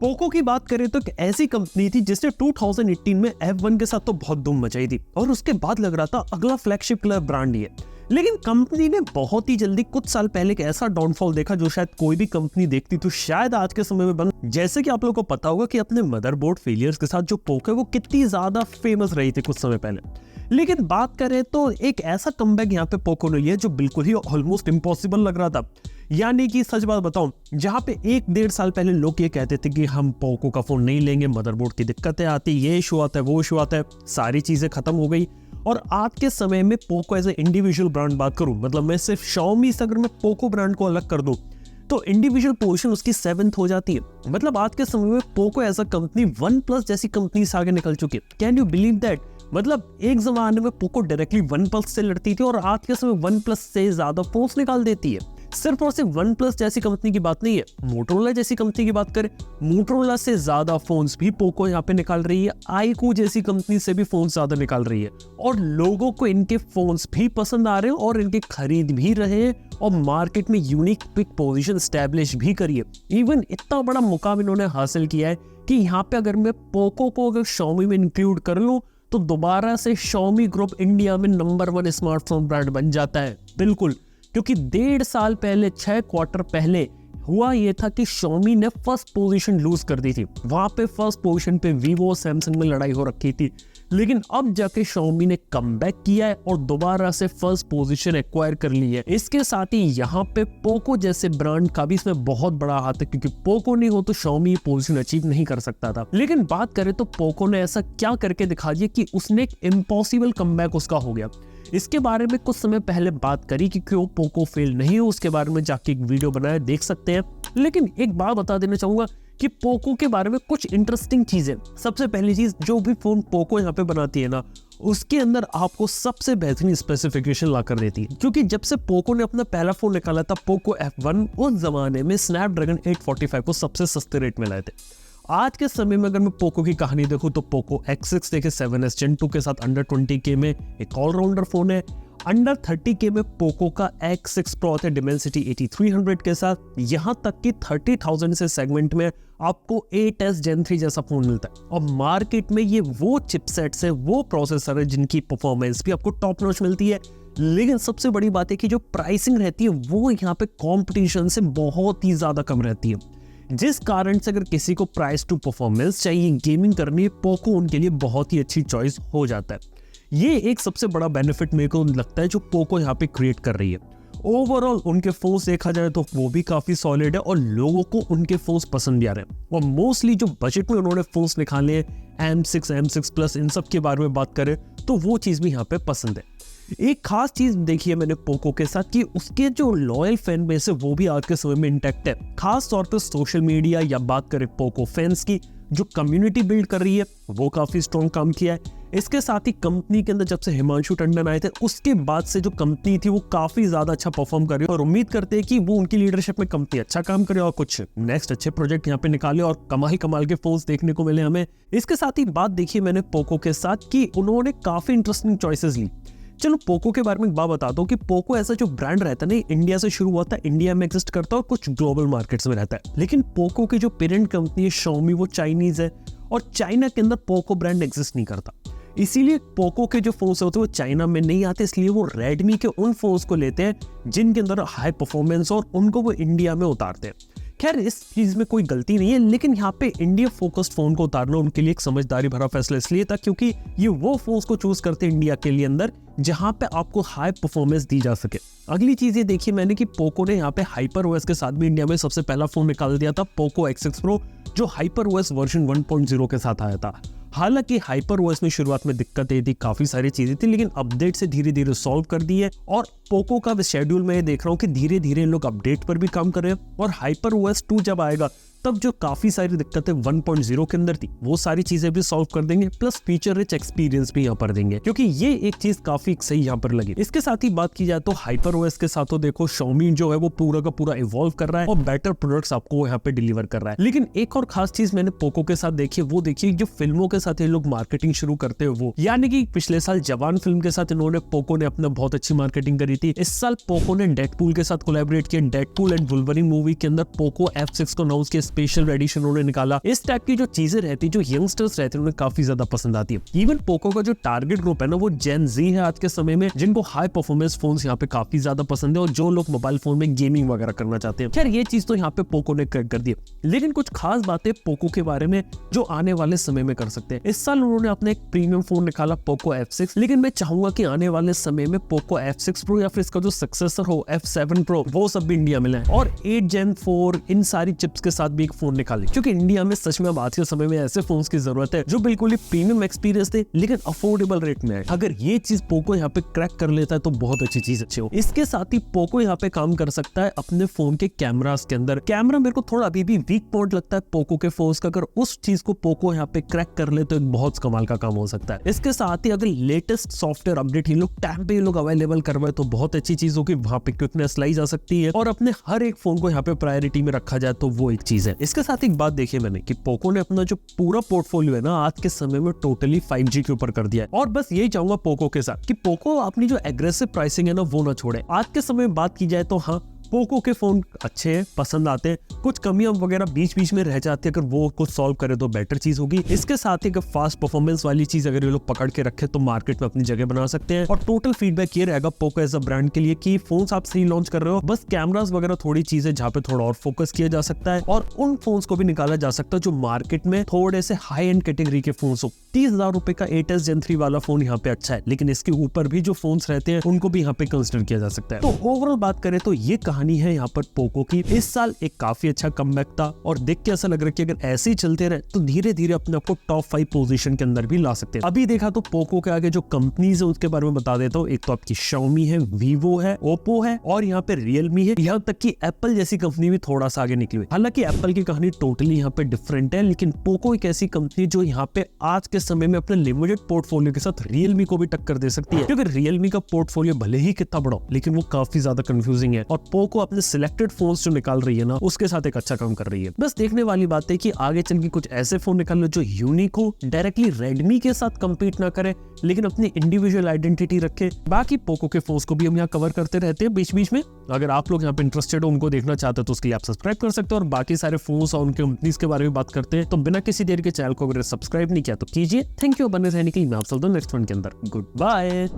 Poco की बात करें तो एक ऐसी कंपनी थी जिसने 2018 में F1 के साथ तो बहुत धूम मचाई थी और उसके बाद लग रहा था अगला फ्लैगशिप क्लर ब्रांड ही है। लेकिन कंपनी ने बहुत ही जल्दी कुछ साल पहले एक ऐसा डाउनफॉल देखा जो शायद कोई भी कंपनी देखती तो शायद आज के समय में बन। जैसे कि आप लोगों को पता होगा कि अपने मदरबोर्ड फेलियर्स के साथ जो पोको है वो कितनी ज्यादा फेमस रही थी कुछ समय पहले। लेकिन बात करें तो एक ऐसा कमबैक यहाँ पे पोको ने लिया जो बिल्कुल ही ऑलमोस्ट इम्पॉसिबल लग रहा था। यानी कि सच बात बताऊं, जहां पे 1-1.5 साल पहले लोग ये कहते थे कि हम पोको का फोन नहीं लेंगे, मदरबोर्ड की दिक्कतें आती, ये इशू आता है, वो इशू आता है, सारी चीजें खत्म हो गई। और आज के समय में Poco as a individual brand बात करूं, मतलब मैं सिर्फ Xiaomi से अगर मैं पोको ब्रांड को अलग कर दूं तो इंडिविजुअल पोजीशन उसकी 7th हो जाती है। मतलब आज के समय में Poco as a company OnePlus जैसी कंपनी से आगे निकल चुकी है। Can you believe that? मतलब एक जमाने में पोको डायरेक्टली OnePlus से लड़ती थी और आज के समय OnePlus से ज्यादा फोन्स निकाल देती है। सिर्फ और सिर्फ OnePlus जैसी कंपनी की बात नहीं है, मोटोरोला जैसी कंपनी की बात करें, मोटोरोला से ज्यादा फोन्स भी पोको यहाँ पे निकाल रही है। iQOO जैसी कंपनी से भी फोन्स ज्यादा निकाल रही है और लोगों को इनके फोन्स भी पसंद आ रहे हैं और इनके खरीद भी रहे हैं और मार्केट में यूनिक पिक पोजीशन स्टैब्लिश भी करी है। इवन इतना बड़ा मुकाम इन्होंने हासिल किया है कि यहाँ पे अगर मैं पोको को अगर Xiaomi में इंक्लूड कर लूं तो दोबारा से Xiaomi ग्रुप इंडिया में नंबर 1 स्मार्टफोन ब्रांड बन जाता है। बिल्कुल, क्योंकि 1.5 साल पहले 6 क्वार्टर पहले हुआ ये था कि Xiaomi ने फर्स्ट पोजीशन लूज कर दी थी। वहां पे फर्स्ट पोजीशन पे Vivo सैमसंग में लड़ाई हो रखी थी, लेकिन अब जाके Xiaomi ने कमबैक किया है और दोबारा से फर्स्ट पोजीशन एक्वायर कर ली है। इसके साथ ही यहाँ पे पोको जैसे ब्रांड का भी इसमें बहुत बड़ा हाथ है, क्योंकि पोको नहीं हो तो Xiaomi पोजीशन अचीव नहीं कर सकता था। लेकिन बात करें तो पोको ने ऐसा क्या करके दिखा दिया कि उसने एक इम्पॉसिबल कमबैक उसका हो गया। इसके बारे में कुछ समय पहले बात करी कि क्यों पोको फेल नहीं हो, उसके बारे में जाके एक वीडियो बनाया, देख सकते हैं। लेकिन एक बात बता देना चाहूंगा कि पोको के बारे में कुछ इंटरेस्टिंग चीजें। सबसे पहली चीज, जो भी फोन पोको यहाँ पे बनाती है ना, उसके अंदर आपको सबसे बेहतरीन स्पेसिफिकेशन ला कर देती है। क्योंकि जब से पोको ने अपना पहला फोन निकाला था पोको F1, उस जमाने में स्नैपड्रैगन 845 को सबसे सस्ते रेट में लाए थे। आज के समय में अगर मैं पोको की कहानी देखूं तो पोको X6 देखे 7S Gen 2 के साथ अंडर 20K में एक ऑलराउंडर फोन है। अंडर 30K में पोको का X6 Pro है Dimensity 8300 के साथ। यहाँ तक कि 30,000 से सेगमेंट में आपको 8S Gen 3 जैसा फोन मिलता है और मार्केट में ये वो चिपसेट्स है, वो प्रोसेसर है जिनकी परफॉर्मेंस भी आपको टॉप नॉच मिलती है। लेकिन सबसे बड़ी बात है कि जो प्राइसिंग रहती है वो यहाँ पे कॉम्पिटिशन से बहुत ही ज्यादा कम रहती है, जिस कारण से अगर किसी को प्राइस टू परफॉर्मेंस चाहिए, गेमिंग करनी है, पोको उनके लिए बहुत ही अच्छी चॉइस हो जाता है। ये एक सबसे बड़ा बेनिफिट मेरे को लगता है जो पोको यहाँ पे क्रिएट कर रही है। ओवरऑल उनके फोन्स देखा जाए तो वो भी काफी सॉलिड है और लोगों को उनके फोन्स पसंद भी आ रहे हैं। और मोस्टली जो बजट में उन्होंने फोन्स निकाले हैं M6, M6 Plus, इन सब के बारे में बात करें तो वो चीज भी यहाँ पे पसंद है। एक खास चीज देखी है मैंने पोको के साथ कि उसके जो लॉयल फैन बेस है वो भी आज के समय में इंटैक्ट है। खास तौर पे सोशल मीडिया या बात करें पोको फैंस की, जो कम्युनिटी बिल्ड कर रही है वो काफी स्ट्रॉन्ग काम किया है। इसके साथ ही कंपनी के अंदर जब से हिमांशु टंडन आए थे उसके बाद से जो कंपनी थी वो काफी ज्यादा अच्छा परफॉर्म कर रही है और उम्मीद करते हैं कि वो उनकी लीडरशिप में कंपनी अच्छा काम करे और कुछ नेक्स्ट अच्छे प्रोजेक्ट यहाँ पे निकाले और कमाल के फोन्स देखने को मिले हमें। इसके साथ ही बात देखी मैंने पोको के साथ कि उन्होंने काफी इंटरेस्टिंग चॉइसेस ली। चलो पोको के बारे में एक बात बताता हूँ कि पोको ऐसा जो ब्रांड रहता है ना, इंडिया से शुरू हुआ था, इंडिया में एग्जिस्ट करता है और कुछ ग्लोबल मार्केट्स में रहता है। लेकिन पोको की जो पेरेंट कंपनी है Xiaomi वो चाइनीज है और चाइना के अंदर पोको ब्रांड एग्जिस्ट नहीं करता। इसीलिए पोको के जो फोन्स होते हैं वो चाइना में नहीं आते, इसलिए वो रेडमी के उन फोन्स को लेते हैं जिनके अंदर हाई परफॉर्मेंस और उनको वो इंडिया में उतारते हैं। खैर इस चीज में कोई गलती नहीं है, लेकिन यहाँ पे इंडिया फोकस्ड फोन को उतारना उनके लिए एक समझदारी भरा फैसला इसलिए था क्योंकि ये वो फोन्स को चूज करते हैं इंडिया के लिए अंदर जहां पे आपको हाई परफॉर्मेंस दी जा सके। अगली चीज ये देखी मैंने कि पोको ने यहाँ पे HyperOS के साथ भी इंडिया में सबसे पहला फोन निकाल दिया था, पोको X6 Pro, जो HyperOS वर्जन 1.0 के साथ आया था। हालांकि HyperOS में शुरुआत में दिक्कतें थी, काफी सारी चीजें थी, लेकिन अपडेट से धीरे धीरे सॉल्व कर दी है और पोको का शेड्यूल में देख रहा हूँ कि धीरे धीरे लोग अपडेट पर भी काम कर रहे हैं और HyperOS 2 जब आएगा तब जो काफी सारी दिक्कतें 1.0 के अंदर थी वो सारी चीजें भी सॉल्व कर देंगे, प्लस फीचर रिच एक्सपीरियंस भी यहाँ पर देंगे, क्योंकि ये एक चीज काफी सही यहाँ पर लगी। इसके साथ ही बात की जाए तो HyperOS के साथ तो देखो Xiaomi जो है वो पूरा का पूरा इवॉल्व कर रहा है और बेटर प्रोडक्ट्स आपको यहाँ पे डिलीवर कर रहा है। लेकिन एक और खास चीज मैंने पोको के साथ देखी है, वो देखिए जो फिल्मों के साथ ये लोग मार्केटिंग शुरू करते हैं वो, यानी कि पिछले साल जवान फिल्म के साथ इन्होंने पोको ने अपना बहुत अच्छी मार्केटिंग करी थी। इस साल पोको ने डेडपूल के साथ कोलैबोरेट किया, डेडपूल एंड वुल्वरीन मूवी के अंदर पोको F6 को अनाउंस किया, स्पेशल एडिशन उन्होंने निकाला। इस टाइप की जो चीजें रहती, जो यंगस्टर्स रहते हैं, उन्हें काफी ज्यादा पसंद आती है। इवन पोको का जो टारगेट ग्रुप है ना, वो जेन जी है आज के समय में, जिनको हाई परफॉर्मेंस फोन्स यहाँ पे काफी ज्यादा पसंद है और जो लोग मोबाइल फोन में गेमिंग वगैरह करना चाहते हैं। खैर ये चीज तो यहाँ पे पोको ने क्रैक कर दी, लेकिन कुछ खास बातें पोको के बारे में जो आने वाले समय में कर सकते हैं। इस साल उन्होंने अपना एक प्रीमियम फोन निकाला पोको F6, लेकिन मैं चाहूंगा कि आने वाले समय में पोको F6 Pro या फिर इसका जो सक्सेसर हो F7 Pro, वो सब भी इंडिया में लाए और 8 Gen 4 इन सारी चिप्स के साथ भी एक फोन निकाले, क्योंकि इंडिया में सच में आज के समय में ऐसे फोन्स की जरूरत है जो बिल्कुल ही प्रीमियम एक्सपीरियंस दे लेकिन अफोर्डेबल रेट में है। अगर ये चीज पोको यहाँ पे क्रैक कर लेता है तो बहुत अच्छी चीज अच्छी हो। इसके साथ ही पोको यहाँ पे काम कर सकता है अपने फोन के कैमरास के अंदर। कैमरा मेरे को थोड़ा अभी भी वीक पॉइंट लगता है पोको के फोन्स का, अगर उस चीज को पोको यहाँ पे क्रैक कर ले तो एक बहुत कमाल का काम हो सकता है। इसके साथ ही अगर लेटेस्ट सॉफ्टवेयर अपडेट ये लोग टाइम पे ये लोग अवेलेबल करवाए तो बहुत अच्छी चीज होगी, वहां पे क्विकनेस लाई जा सकती है और अपने हर एक फोन को यहाँ पे प्रायोरिटी में रखा जाए तो वो एक चीज है। इसके साथ एक बात देखी मैंने कि पोको ने अपना जो पूरा पोर्टफोलियो है ना आज के समय में टोटली 5G के ऊपर कर दिया है। और बस यही चाहूंगा पोको के साथ कि पोको अपनी जो एग्रेसिव प्राइसिंग है ना वो ना छोड़े। आज के समय में बात की जाए तो हाँ, पोको के फोन अच्छे हैं, पसंद आते हैं, कुछ कमियां वगैरह बीच बीच में रह जाती है, अगर वो कुछ सॉल्व करे तो बेटर चीज होगी। इसके साथ ही फास्ट परफॉर्मेंस वाली चीज अगर ये लोग पकड़ के रखे तो मार्केट में अपनी जगह बना सकते हैं। और टोटल फीडबैक ये रहेगा पोको एज अ ब्रांड के लिए कि फोन आप सही लॉन्च कर रहे हो, बस कैमरास वगैरह थोड़ी चीजें जहाँ पे थोड़ा और फोकस किया जा सकता है और उन फोन्स को भी निकाला जा सकता है जो मार्केट में थोड़े से हाई एंड कैटेगरी के फोन्स हो। 30,000 रुपए का 8S Gen 3 वाला फोन यहाँ पे अच्छा है, लेकिन इसके ऊपर भी जो फोन्स रहते हैं उनको भी यहाँ पे कंसिडर किया जा सकता है। तो ओवरऑल बात करें तो ये कहानी है यहाँ पर पोको की। इस साल एक काफी अच्छा कमबैक था और देख के ऐसा लग रहा है कि अगर ऐसे ही चलते रहे तो धीरे धीरे अपने आपको टॉप 5 पोजीशन के अंदर भी ला सकते हैं। अभी देखा तो पोको के आगे जो कंपनीज है उसके बारे में बता देता हूँ। एक तो आपकी Xiaomi है, Vivo है, Oppo है और यहाँ पे Realme है। यहाँ तक कि Apple जैसी कंपनी भी थोड़ा सा आगे निकली हुई। हालांकि Apple की कहानी टोटली यहाँ पे डिफरेंट है, लेकिन पोको एक ऐसी कंपनी जो यहाँ पे आज के समय में अपने लिमिटेड पोर्टफोलियो के साथ Realme को भी टक्कर दे सकती है, क्योंकि Realme का पोर्टफोलियो भले ही कितना बड़ा लेकिन वो काफी ज्यादा कंफ्यूजिंग है और पोको अपने सिलेक्टेड फोन्स जो निकाल रही है ना उसके साथ एक अच्छा काम कर रही है। बस देखने वाली बात है कि आगे चल के कुछ ऐसे फोन निकाल लो जो यूनिक हो, डायरेक्टली रेडमी के साथ कंपीट ना करे लेकिन अपनी इंडिविजुअल आइडेंटिटी रखे। बाकी पोको के फोन्स को भी हम यहाँ कवर करते रहते हैं बीच बीच में। अगर आप लोग यहाँ पे इंटरेस्टेड हो, उनको देखना चाहते हो तो उसके लिए आप सब्सक्राइब कर सकते हो और बाकी सारे फोन्स और उनके कंपनीज के बारे में बात करते हैं। तो बिना किसी देर के चैनल को अगर सब्सक्राइब नहीं किया तो कीजिए। थैंक यू बने रहने के लिए। मैं आप नेक्स्ट वन के अंदर गुड बाय।